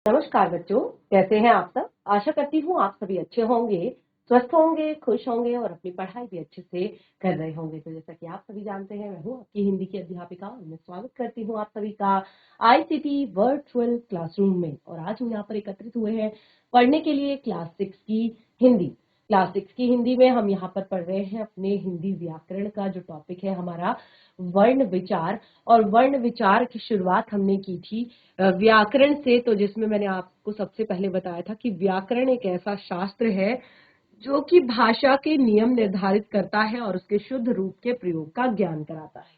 नमस्कार बच्चों, कैसे हैं आप सब। आशा करती हूँ आप सभी अच्छे होंगे, स्वस्थ होंगे, खुश होंगे और अपनी पढ़ाई भी अच्छे से कर रहे होंगे। तो जैसा कि आप सभी जानते हैं, मैं हूँ आपकी हिंदी की अध्यापिका और मैं स्वागत करती हूँ आप सभी का आईसीटी वर्चुअल क्लासरूम में। और आज हम यहाँ पर एकत्रित हुए हैं पढ़ने के लिए क्लास 6 की हिंदी। क्लास 6 की हिंदी में हम यहाँ पर पढ़ रहे हैं अपने हिंदी व्याकरण का जो टॉपिक है हमारा वर्ण विचार। और वर्ण विचार की शुरुआत हमने की थी व्याकरण से, तो जिसमें मैंने आपको सबसे पहले बताया था कि व्याकरण एक ऐसा शास्त्र है जो कि भाषा के नियम निर्धारित करता है और उसके शुद्ध रूप के प्रयोग का ज्ञान कराता है।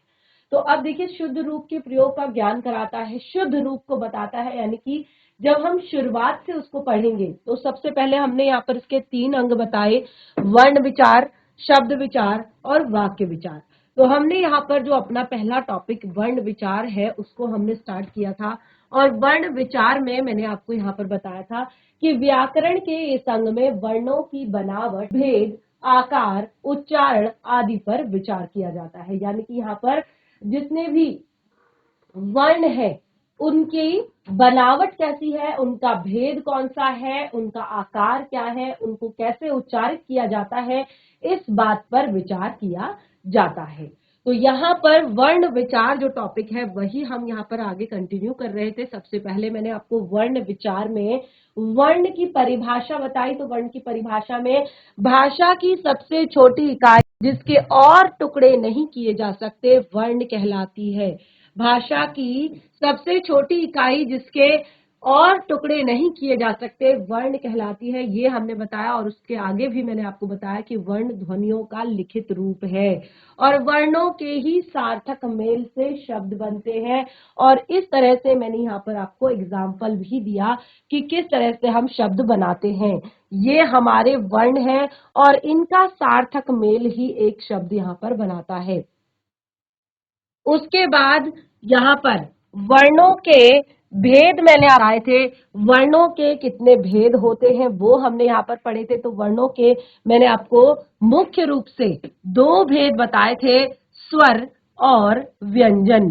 तो अब देखिए, शुद्ध रूप के प्रयोग का ज्ञान कराता है, शुद्ध रूप को बताता है, यानी कि जब हम शुरुआत से उसको पढ़ेंगे तो सबसे पहले हमने यहाँ पर इसके 3 अंग बताए, वर्ण विचार, शब्द विचार और वाक्य विचार। तो हमने यहाँ पर जो अपना पहला टॉपिक वर्ण विचार है उसको हमने स्टार्ट किया था। और वर्ण विचार में मैंने आपको यहाँ पर बताया था कि व्याकरण के इस अंग में वर्णों की बनावट, भेद, आकार, उच्चारण आदि पर विचार किया जाता है। यानी कि यहाँ पर जितने भी वर्ण है उनकी बनावट कैसी है, उनका भेद कौन सा है, उनका आकार क्या है, उनको कैसे उच्चारित किया जाता है, इस बात पर विचार किया जाता है। तो यहाँ पर वर्ण विचार जो टॉपिक है वही हम यहाँ पर आगे कंटिन्यू कर रहे थे। सबसे पहले मैंने आपको वर्ण विचार में वर्ण की परिभाषा बताई। तो वर्ण की परिभाषा में भाषा की सबसे छोटी इकाई जिसके और टुकड़े नहीं किए जा सकते वर्ण कहलाती है। भाषा की सबसे छोटी इकाई जिसके और टुकड़े नहीं किए जा सकते वर्ण कहलाती है, ये हमने बताया। और उसके आगे भी मैंने आपको बताया कि वर्ण ध्वनियों का लिखित रूप है और वर्णों के ही सार्थक मेल से शब्द बनते हैं। और इस तरह से मैंने यहाँ पर आपको एग्जाम्पल भी दिया कि किस तरह से हम शब्द बनाते हैं। ये हमारे वर्ण हैं और इनका सार्थक मेल ही एक शब्द यहाँ पर बनाता है। उसके बाद यहाँ पर वर्णों के भेद मैंने आए थे, वर्णों के कितने भेद होते हैं वो हमने यहाँ पर पढ़े थे। तो वर्णों के मैंने आपको मुख्य रूप से 2 भेद बताए थे, स्वर और व्यंजन।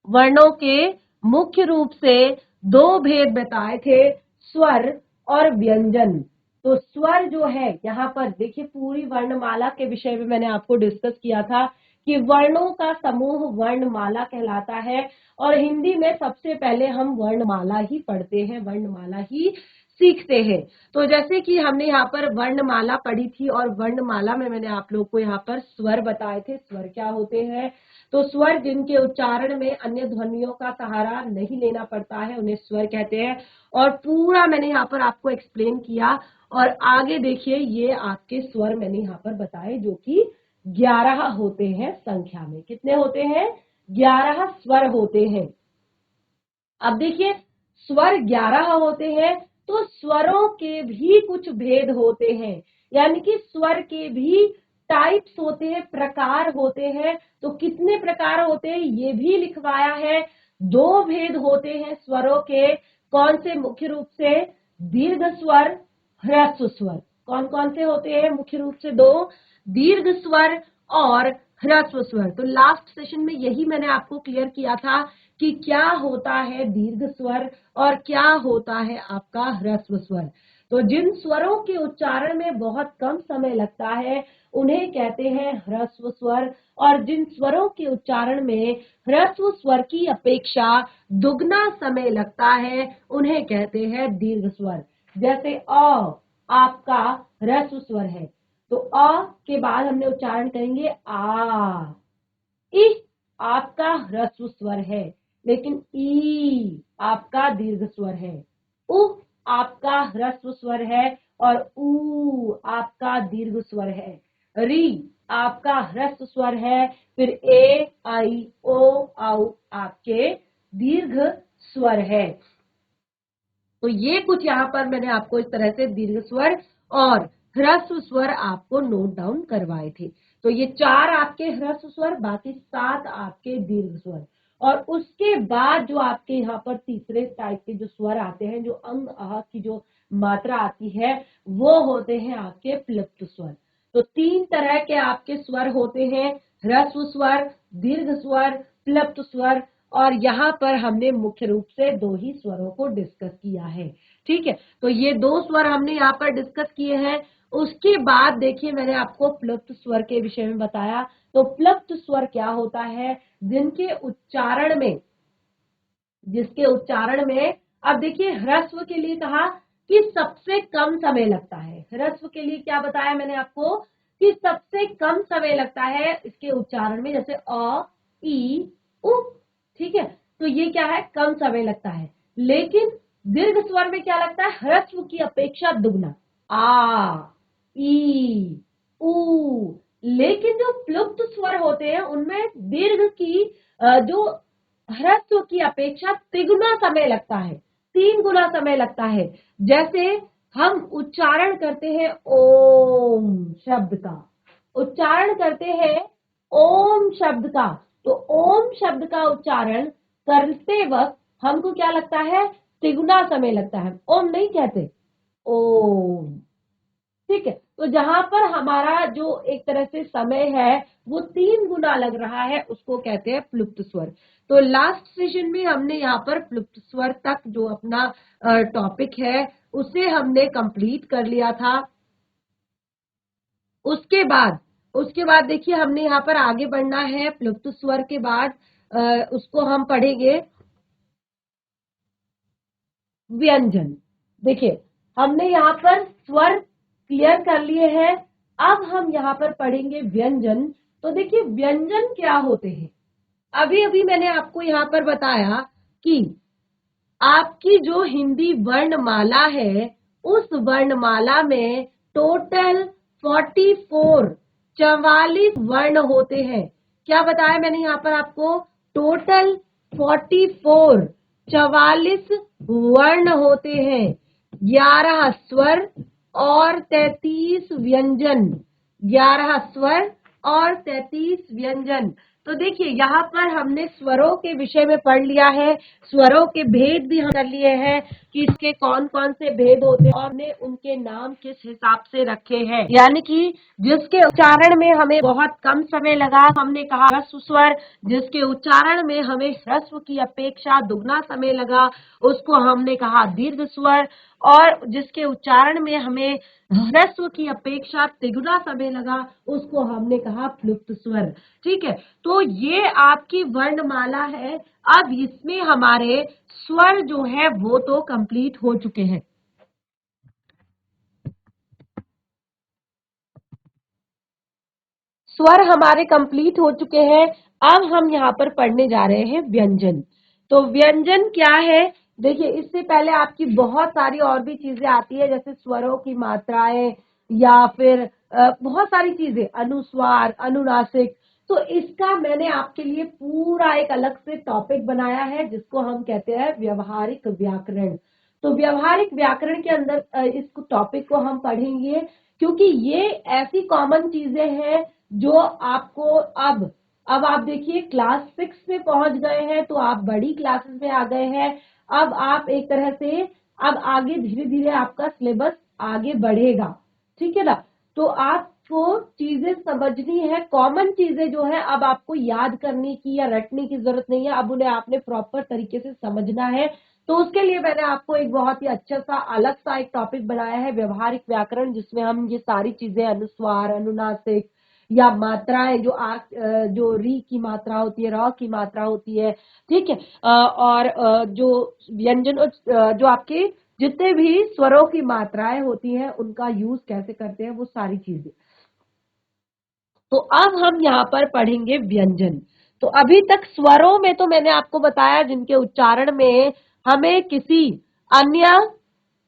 वर्णों के मुख्य रूप से 2 भेद बताए थे, स्वर और व्यंजन। तो स्वर जो है यहाँ पर देखिए, पूरी वर्णमाला के विषय में मैंने आपको डिस्कस किया था कि वर्णों का समूह वर्णमाला कहलाता है। और हिंदी में सबसे पहले हम वर्णमाला ही पढ़ते हैं, वर्णमाला ही सीखते हैं। तो जैसे कि हमने यहाँ पर वर्णमाला पढ़ी थी और वर्णमाला में मैंने आप लोग को यहाँ पर स्वर बताए थे। स्वर क्या होते हैं? तो स्वर जिनके उच्चारण में अन्य ध्वनियों का सहारा नहीं लेना पड़ता है उन्हें स्वर कहते हैं। और पूरा मैंने यहाँ पर आपको एक्सप्लेन किया। और आगे देखिए, ये आपके स्वर मैंने यहाँ पर बताए जो कि 11 होते हैं संख्या में। कितने होते हैं? 11 स्वर होते हैं। अब देखिए, स्वर 11 होते हैं तो स्वरों के भी कुछ भेद होते हैं, यानी कि स्वर के भी टाइप्स होते हैं, प्रकार होते हैं। तो कितने प्रकार होते हैं ये भी लिखवाया है। 2 भेद होते हैं स्वरों के। कौन से? मुख्य रूप से दीर्घ स्वर, ह्रस्व स्वर। कौन कौन से होते हैं? मुख्य रूप से 2, दीर्घ स्वर और ह्रस्व स्वर। तो लास्ट सेशन में यही मैंने आपको क्लियर किया था कि क्या होता है दीर्घ स्वर और क्या होता है आपका ह्रस्व स्वर। तो जिन स्वरों के उच्चारण में बहुत कम समय लगता है उन्हें कहते हैं ह्रस्व स्वर, और जिन स्वरों के उच्चारण में ह्रस्व स्वर की अपेक्षा दुगना समय लगता है उन्हें कहते हैं दीर्घ स्वर। जैसे अ आपका ह्रस्व स्वर है, तो अ के बाद हमने उच्चारण करेंगे आ। इ आपका ह्रस्व स्वर है, लेकिन ई आपका दीर्घ स्वर है। उ आपका ह्रस्व स्वर है और ऊ आपका दीर्घ स्वर है। री आपका ह्रस्व स्वर है, फिर ए, आई, ओ, औ आपके दीर्घ स्वर है। तो ये कुछ यहाँ पर मैंने आपको इस तरह से दीर्घ स्वर और ह्रस्व स्वर आपको नोट डाउन करवाए थे। तो ये 4 आपके ह्रस्व स्वर, बाकी 7 आपके दीर्घ स्वर। और उसके बाद जो आपके यहाँ पर तीसरे टाइप के जो स्वर आते हैं, जो अंग आह की जो मात्रा आती है, वो होते हैं आपके प्लुप्त स्वर। तो 3 तरह के आपके स्वर होते हैं, ह्रस्व स्वर, दीर्घ स्वर, प्लुप्त स्वर। और यहाँ पर हमने मुख्य रूप से दो ही स्वरों को डिस्कस किया है। ठीक है, तो ये दो स्वर हमने यहाँ पर डिस्कस किए हैं। उसके बाद देखिए मैंने आपको प्लुप्त स्वर के विषय में बताया। तो प्लुप्त स्वर क्या होता है? जिसके उच्चारण में अब देखिए ह्रस्व के लिए कहा कि सबसे कम समय लगता है। ह्रस्व के लिए क्या बताया मैंने आपको कि सबसे कम समय लगता है इसके उच्चारण में, जैसे अ, ई, उ। ठीक है, तो ये क्या है? कम समय लगता है। लेकिन दीर्घ स्वर में क्या लगता है? ह्रस्व की अपेक्षा दुगना। आ, ई, उ। लेकिन जो प्लुप्त स्वर होते हैं उनमें दीर्घ की जो ह्रस्व की अपेक्षा तिगुना समय लगता है, 3 गुना समय लगता है। जैसे हम उच्चारण करते हैं ओम शब्द का, उच्चारण करते हैं ओम शब्द का, तो ओम शब्द का उच्चारण करते वक्त हमको क्या लगता है? तिगुना समय लगता है। ओम नहीं कहते, ओम। ठीक है, तो जहां पर हमारा जो एक तरह से समय है वो 3 गुना लग रहा है, उसको कहते हैं प्लुप्त स्वर। तो लास्ट सेशन में हमने यहाँ पर प्लुप्त स्वर तक जो अपना टॉपिक है उसे हमने कंप्लीट कर लिया था। उसके बाद देखिए हमने यहाँ पर आगे बढ़ना है। प्लुप्त स्वर के बाद उसको हम पढ़ेंगे व्यंजन। देखिए हमने यहाँ पर स्वर क्लियर कर लिए हैं, अब हम यहाँ पर पढ़ेंगे व्यंजन। तो देखिए व्यंजन क्या होते हैं? अभी अभी मैंने आपको यहाँ पर बताया कि आपकी जो हिंदी वर्णमाला है उस वर्णमाला में टोटल 44 वर्ण होते हैं। क्या बताया मैंने यहाँ पर आपको? टोटल 44 वर्ण होते हैं, 11 स्वर और 33 व्यंजन। 11 स्वर और 33 व्यंजन। तो देखिए यहाँ पर हमने स्वरों के विषय में पढ़ लिया है, स्वरों के भेद भी हम कर लिए हैं कि इसके कौन कौन से भेद होते हैं और हमने उनके नाम किस हिसाब से रखे हैं। यानी कि जिसके उच्चारण में हमें बहुत कम समय लगा हमने कहा ह्रस्व स्वर, जिसके उच्चारण में हमें ह्रस्व की अपेक्षा दुगना समय लगा उसको हमने कहा दीर्घ स्वर, और जिसके उच्चारण में हमें ह्रस्व की अपेक्षा तिगुना समय लगा उसको हमने कहा प्लुप्त स्वर। ठीक है, तो ये आपकी वर्णमाला है। अब इसमें हमारे स्वर जो है वो तो कंप्लीट हो चुके हैं। स्वर हमारे कंप्लीट हो चुके हैं। अब हम यहाँ पर पढ़ने जा रहे हैं व्यंजन। तो व्यंजन क्या है? देखिए इससे पहले आपकी बहुत सारी और भी चीजें आती है, जैसे स्वरों की मात्राएं या फिर बहुत सारी चीजें, अनुस्वार, अनुनासिक। तो इसका मैंने आपके लिए पूरा एक अलग से टॉपिक बनाया है जिसको हम कहते हैं व्यवहारिक व्याकरण। तो व्यवहारिक व्याकरण के अंदर इस टॉपिक को हम पढ़ेंगे, क्योंकि ये ऐसी कॉमन चीजें हैं जो आपको अब आप देखिए क्लास 6 में पहुंच गए हैं, तो आप बड़ी क्लासेस में आ गए हैं। अब आप एक तरह से अब आगे धीरे धीरे आपका सिलेबस आगे बढ़ेगा। ठीक है ना, तो आपको चीजें समझनी है, कॉमन चीजें जो है अब आपको याद करने की या रटने की जरूरत नहीं है, अब उन्हें आपने प्रॉपर तरीके से समझना है। तो उसके लिए मैंने आपको एक बहुत ही अच्छा सा अलग सा एक टॉपिक बनाया है व्यवहारिक व्याकरण, जिसमें हम ये सारी चीजें, अनुस्वार, अनुनासिक या मात्राएं, जो री की मात्रा होती है, र की मात्रा होती है, ठीक है, और जो व्यंजन, जो आपके जितने भी स्वरों की मात्राएं होती हैं उनका यूज कैसे करते हैं, वो सारी चीजें। तो अब हम यहाँ पर पढ़ेंगे व्यंजन। तो अभी तक स्वरों में तो मैंने आपको बताया जिनके उच्चारण में हमें किसी अन्य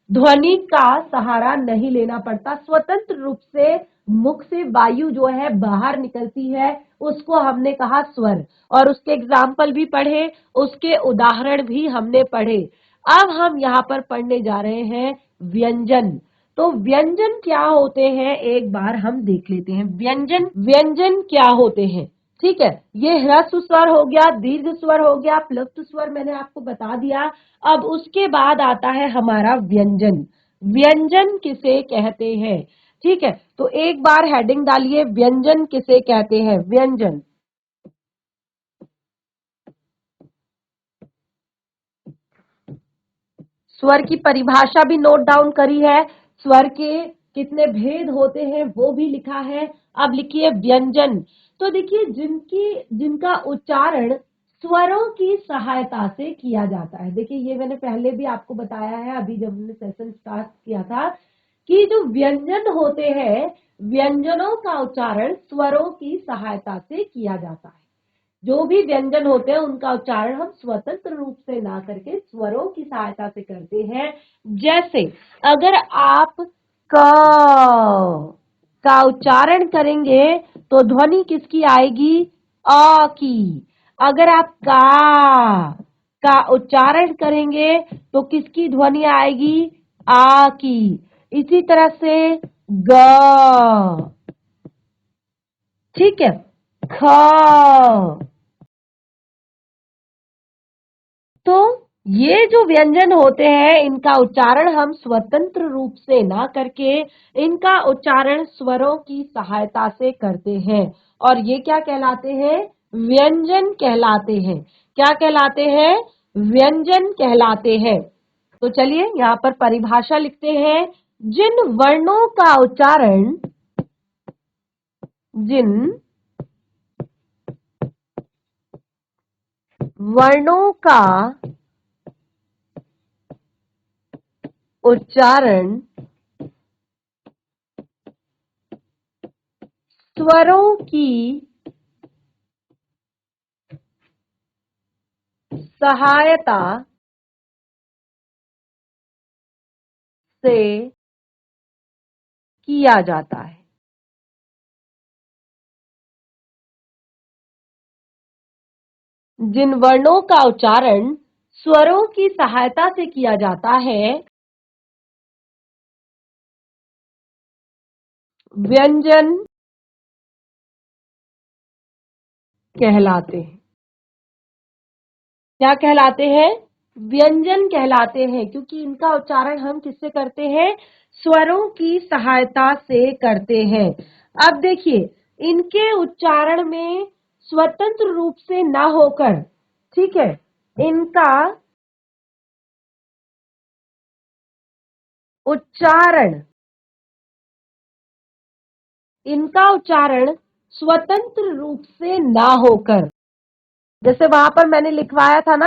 ध्वनि का सहारा नहीं लेना पड़ता, स्वतंत्र रूप से मुख से वायु जो है बाहर निकलती है, उसको हमने कहा स्वर। और उसके एग्जाम्पल भी पढ़े, उसके उदाहरण भी हमने पढ़े। अब हम यहाँ पर पढ़ने जा रहे हैं व्यंजन। तो व्यंजन क्या होते हैं एक बार हम देख लेते हैं। व्यंजन व्यंजन क्या होते हैं? ठीक है, ये ह्रस्व स्वर हो गया, दीर्घ स्वर हो गया, प्लुप्त स्वर मैंने आपको बता दिया। अब उसके बाद आता है हमारा व्यंजन। व्यंजन किसे कहते हैं? ठीक है, तो एक बार हेडिंग डालिए, व्यंजन किसे कहते हैं? व्यंजन। स्वर की परिभाषा भी नोट डाउन करी है, स्वर के कितने भेद होते हैं वो भी लिखा है। अब लिखिए व्यंजन। तो देखिए जिनका उच्चारण स्वरों की सहायता से किया जाता है। देखिए ये मैंने पहले भी आपको बताया है, अभी जब हमने सेशन स्टार्ट किया था, कि जो व्यंजन होते हैं, व्यंजनों का उच्चारण स्वरों की सहायता से किया जाता है। जो भी व्यंजन होते हैं उनका उच्चारण हम स्वतंत्र रूप से ना करके स्वरों की सहायता से करते हैं। जैसे अगर आप क का उच्चारण करेंगे तो ध्वनि किसकी आएगी? अ की। अगर आप का उच्चारण करेंगे तो किसकी ध्वनि आएगी? आ की। इसी तरह से ग, ठीक है, ख। तो ये जो व्यंजन होते हैं इनका उच्चारण हम स्वतंत्र रूप से ना करके इनका उच्चारण स्वरों की सहायता से करते हैं, और ये क्या कहलाते हैं? व्यंजन कहलाते हैं। क्या कहलाते हैं? व्यंजन कहलाते हैं। तो चलिए यहाँ पर परिभाषा लिखते हैं। जिन वर्णों का उच्चारण स्वरों की सहायता से किया जाता है। जिन वर्णों का उच्चारण स्वरों की सहायता से किया जाता है, व्यंजन कहलाते हैं। क्या कहलाते हैं? व्यंजन कहलाते हैं, क्योंकि इनका उच्चारण हम किससे करते हैं? स्वरों की सहायता से करते हैं। अब देखिए इनके उच्चारण में स्वतंत्र रूप से ना होकर, ठीक है, इनका उच्चारण स्वतंत्र रूप से ना होकर, जैसे वहां पर मैंने लिखवाया था ना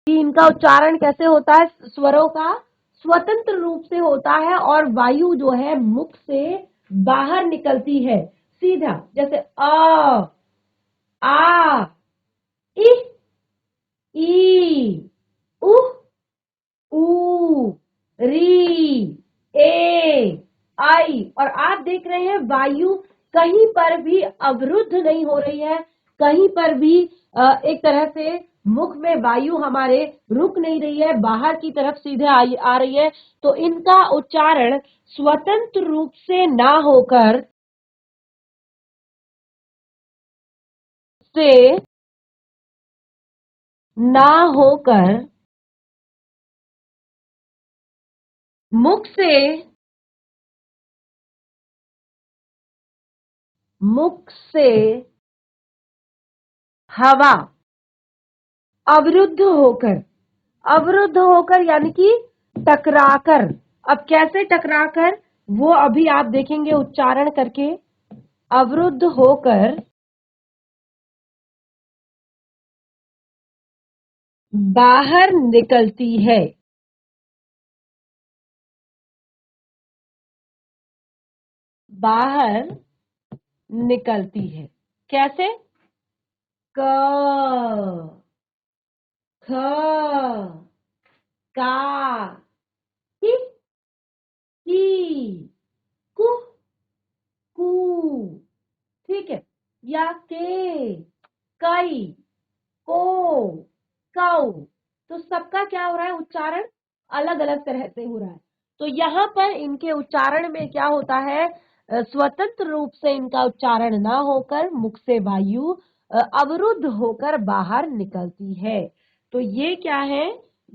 कि इनका उच्चारण कैसे होता है? स्वरों का स्वतंत्र रूप से होता है और वायु जो है मुख से बाहर निकलती है सीधा, जैसे आ, इ, ई, उह, ऊ, री, ए, आई। और आप देख रहे हैं वायु कहीं पर भी अवरुद्ध नहीं हो रही है, कहीं पर भी एक तरह से मुख में वायु हमारे रुक नहीं रही है, बाहर की तरफ सीधे आ रही है। तो इनका उच्चारण स्वतंत्र रूप से ना होकर से ना होकर मुख से हवा अवरुद्ध होकर यानी कि टकराकर। अब कैसे टकराकर, वो अभी आप देखेंगे उच्चारण करके। अवरुद्ध होकर बाहर निकलती है। बाहर निकलती है कैसे? क, ख, का, कि, कु, कू, ठीक है, या के, कई, को, कौ। तो सबका क्या हो रहा है? उच्चारण अलग अलग तरह से हो रहा है। तो यहाँ पर इनके उच्चारण में क्या होता है? स्वतंत्र रूप से इनका उच्चारण ना होकर मुख से वायु अवरुद्ध होकर बाहर निकलती है। तो ये क्या है?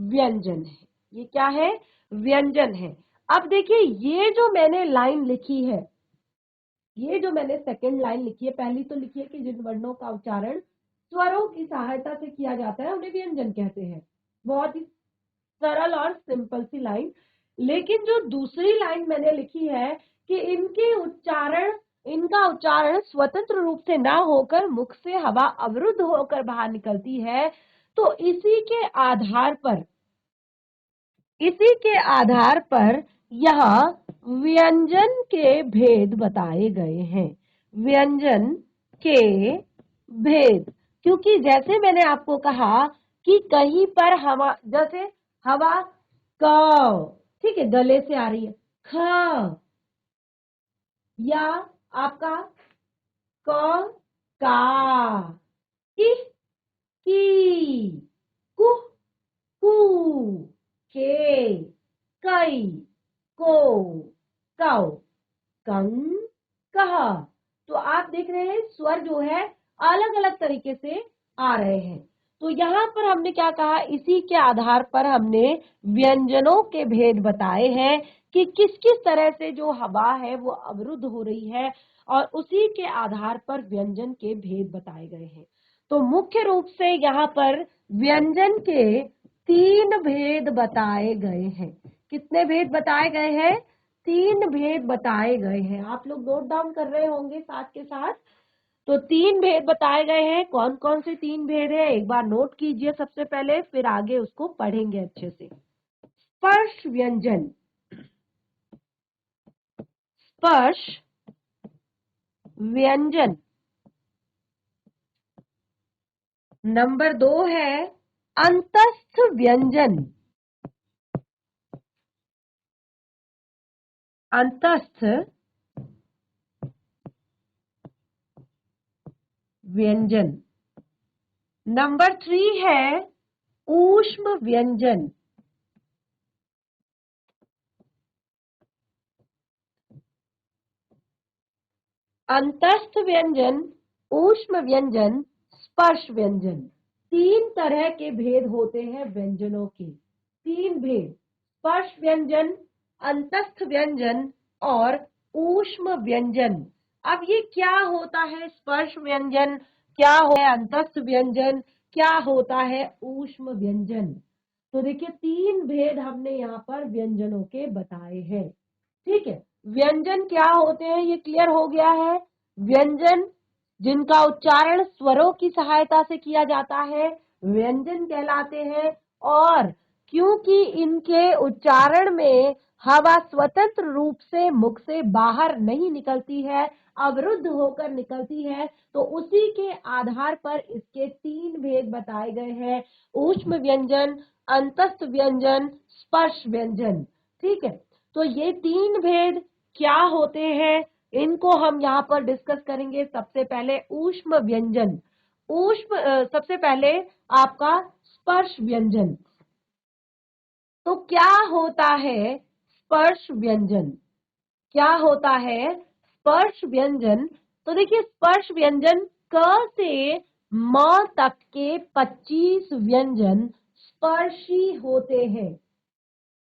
व्यंजन है। ये क्या है? व्यंजन है। अब देखिए ये जो मैंने लाइन लिखी है, ये जो मैंने सेकंड लाइन लिखी है, पहली तो लिखी है कि जिन वर्णों का उच्चारण स्वरों की सहायता से किया जाता है उन्हें व्यंजन कहते हैं। बहुत ही सरल और सिंपल सी लाइन। लेकिन जो दूसरी लाइन मैंने लिखी है कि इनका उच्चारण स्वतंत्र रूप से ना होकर मुख से हवा अवरुद्ध होकर बाहर निकलती है, तो इसी के आधार पर यहाँ व्यंजन के भेद बताए गए हैं। व्यंजन के भेद, क्योंकि जैसे मैंने आपको कहा कि कहीं पर हवा, जैसे हवा क, ठीक है, गले से आ रही है, ख, या आपका क, का, कि, कु, कू, के, कई, को, कौ, कं, कह। तो आप देख रहे हैं स्वर जो है अलग अलग तरीके से आ रहे हैं। तो यहाँ पर हमने क्या कहा, इसी के आधार पर हमने व्यंजनों के भेद बताए हैं कि किस किस तरह से जो हवा है वो अवरुद्ध हो रही है, और उसी के आधार पर व्यंजन के भेद बताए गए हैं। तो मुख्य रूप से यहाँ पर व्यंजन के 3 भेद बताए गए हैं। कितने भेद बताए गए हैं? 3 भेद बताए गए हैं। आप लोग नोट डाउन कर रहे होंगे साथ के साथ। तो 3 भेद बताए गए हैं। कौन कौन से 3 भेद है एक बार नोट कीजिए सबसे पहले, फिर आगे उसको पढ़ेंगे अच्छे से। स्पर्श व्यंजन, स्पर्श व्यंजन। नंबर 2 है अंतस्थ व्यंजन, अंतस्थ व्यंजन। नंबर 3 है ऊष्म व्यंजन, अंतस्थ व्यंजन, ऊष्म व्यंजन, स्पर्श व्यंजन। 3 तरह के भेद होते हैं व्यंजनों के। 3 भेद, स्पर्श व्यंजन, अंतस्थ व्यंजन और ऊष्म व्यंजन। अब ये क्या होता है स्पर्श व्यंजन, क्या होता है अंतस्थ व्यंजन, क्या होता है ऊष्म व्यंजन? तो देखिए 3 भेद हमने यहाँ पर व्यंजनों के बताए हैं। ठीक है, व्यंजन क्या होते हैं ये क्लियर हो गया है। व्यंजन जिनका उच्चारण स्वरों की सहायता से किया जाता है व्यंजन कहलाते हैं, और क्योंकि इनके उच्चारण में हवा स्वतंत्र रूप से मुख से बाहर नहीं निकलती है, अवरुद्ध होकर निकलती है, तो उसी के आधार पर इसके 3 भेद बताए गए हैं, ऊष्म व्यंजन, अंतस्थ व्यंजन, स्पर्श व्यंजन। ठीक है, तो ये 3 भेद क्या होते हैं इनको हम यहाँ पर डिस्कस करेंगे। सबसे पहले ऊष्म व्यंजन, सबसे पहले आपका स्पर्श व्यंजन। तो क्या होता है स्पर्श व्यंजन, क्या होता है स्पर्श व्यंजन? तो देखिए स्पर्श व्यंजन क से म तक के 25 व्यंजन स्पर्शी होते हैं,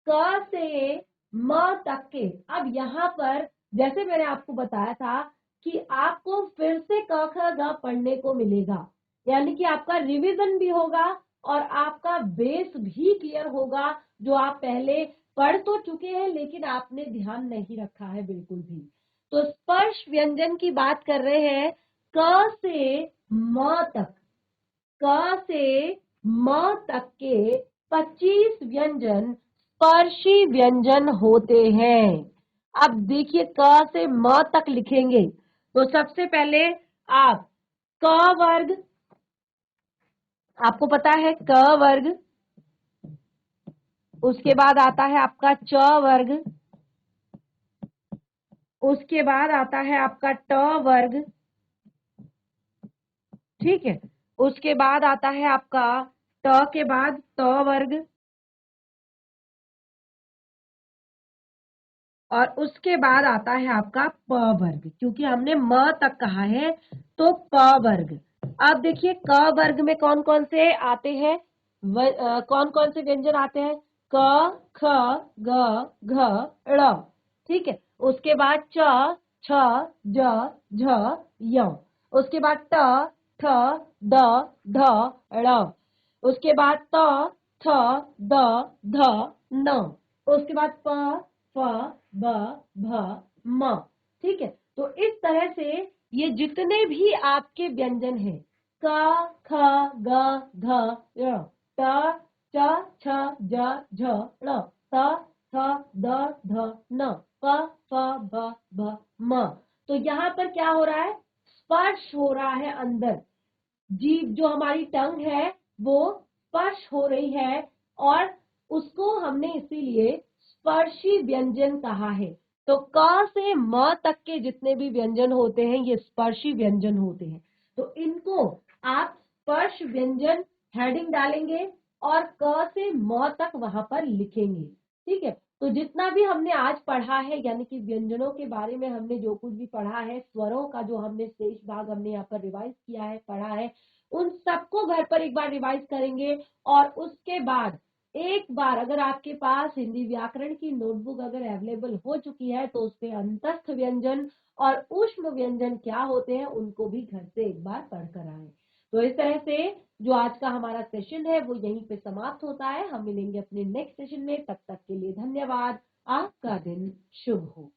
क से म तक के। अब यहाँ पर जैसे मैंने आपको बताया था कि आपको फिर से क ख ग पढ़ने को मिलेगा, यानी कि आपका रिवीजन भी होगा और आपका बेस भी क्लियर होगा, जो आप पहले पढ़ तो चुके हैं लेकिन आपने ध्यान नहीं रखा है बिल्कुल भी। तो स्पर्श व्यंजन की बात कर रहे हैं, क से म तक, क से म तक के 25 व्यंजन स्पर्शी व्यंजन होते हैं। अब देखिए क से म तक लिखेंगे तो सबसे पहले आप क वर्ग, आपको पता है क वर्ग, उसके बाद आता है आपका च वर्ग, उसके बाद आता है आपका ट वर्ग, ठीक है, उसके बाद आता है आपका ट के बाद त वर्ग, और उसके बाद आता है आपका प वर्ग, क्योंकि हमने म तक कहा है तो प वर्ग। अब देखिए क वर्ग में कौन कौन से आते हैं, कौन कौन से व्यंजन आते हैं, क, ख, ग, घ, ड़, ठीक है, उसके बाद च, छ, ज, झ, य, उसके बाद ट, ठ, ड, ढ, ड़, उसके बाद त, थ, द, ध, न। उसके बाद प, फ, ब, भ, म। ठीक है, तो इस तरह से ये जितने भी आपके व्यंजन हैं, क, ख, ग, घ, ङ, ट, च, छ, ज, झ, ड़, त, थ, द, ध, न, प, फ, ब, भ, म। तो यहाँ पर क्या हो रहा है, स्पर्श हो रहा है अंदर, जीभ जो हमारी टंग है वो स्पर्श हो रही है, और उसको हमने इसीलिए स्पर्शी व्यंजन कहा है। तो क से म तक के जितने भी व्यंजन होते हैं ये स्पर्शी व्यंजन होते हैं। तो इनको आप स्पर्श व्यंजन हेडिंग डालेंगे और क से म तक वहां पर लिखेंगे। ठीक है, तो जितना भी हमने आज पढ़ा है, यानी कि व्यंजनों के बारे में हमने जो कुछ भी पढ़ा है, स्वरों का जो हमने शेष भाग हमने यहाँ पर रिवाइज किया है, पढ़ा है, उन सबको घर पर एक बार रिवाइज करेंगे। और उसके बाद एक बार अगर आपके पास हिंदी व्याकरण की नोटबुक अगर अवेलेबल हो चुकी है तो उसपे अंतस्थ व्यंजन और ऊष्म व्यंजन क्या होते हैं उनको भी घर से एक बार पढ़ कर आए। तो इस तरह से जो आज का हमारा सेशन है वो यहीं पे समाप्त होता है। हम मिलेंगे अपने नेक्स्ट सेशन में, तब तक के लिए धन्यवाद। आपका दिन शुभ हो।